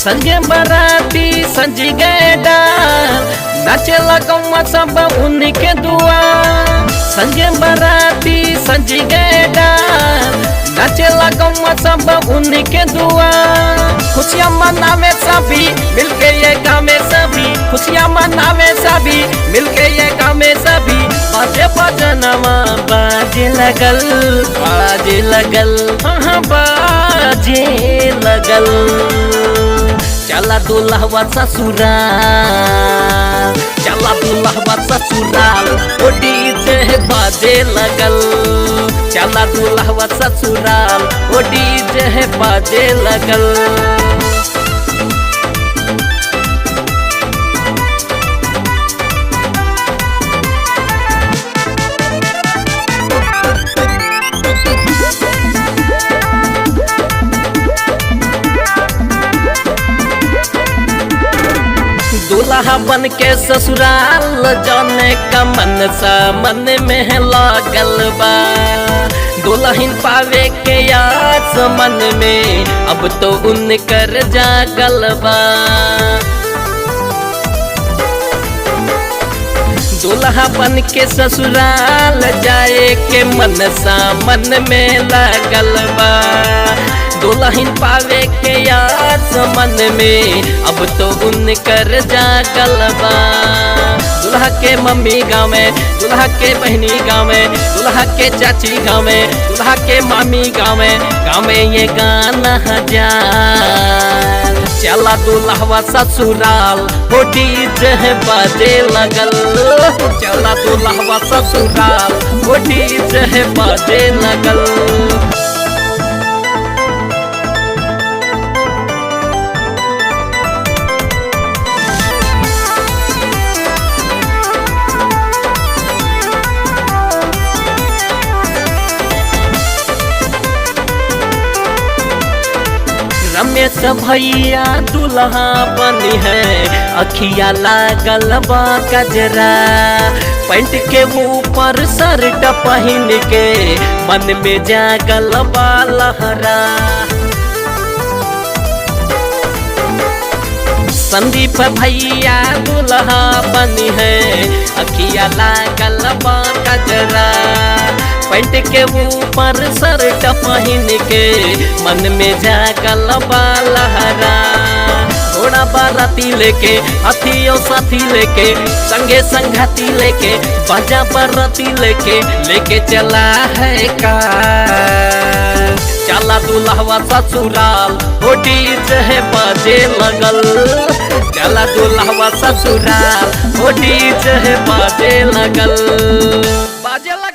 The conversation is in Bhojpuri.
संजय बराती सज गए डाल, नाचे लगौआ सब उन्हीं के दुआ। संजय बराती सज गए डाल, नाचे लगौआ सब उन्हीं के दुआ। खुशियाँ मनावे सभी मिलके ये गावे सभी, खुशियाँ मनावे सभी मिलके ये गावे सभी। बाजे बजनवा बाजे लगल, बाजे लगल, हाँ बाजे लगल। चला दुल्हवा ससुराल, चला दुल्हवा ससुराल, ओ डीजे बाजे लगल। चला दुल्हवा ससुराल, ओ डीजे बाजे लगल। दूल्हा बन के ससुराल जाने का मन सा मन में लागल बा। दुल्हन पावे के आस मन में अब तो उनकर जागल बा। दूल्हा बन के ससुराल जाए के मन सा मन में लागल बा। दुल्हन पावे के आस मन में अब तो उनकर जागल बा। दुल्हा के मम्मी गाँव में, दुल्हा के बहनी गाँव में, दुल्हा के चाची गाँव में, दुल्हा के मामी गाँव में ये गाना हजार। चला दुल्हवा ससुराल, हो डीजे बाजे लगल। चला दुल्हवा ससुराल, हो डीजे बाजे लगल। रमेश भैया दुल्हा बनी है, अखिया लागल बा गजरा। पैंट के ऊपर शर्ट पहन के मन में जागल बा लहरा। संदीप भैया दुल्हा बनी है, अखिया लागल बा गजरा। पैंट के ऊपर शर्ट पहन के मन में जागल बा लहरा। थोड़ा बाराती लेके हाथियों साथी लेके संगे संघाती लेके बाजा बाराती लेके चला है कार। चला दुल्हवा ससुराल, हो डीजे बाजे लगल। चला दुल्हवा ससुराल, हो डीजे बाजे लगल, बाजे लगल।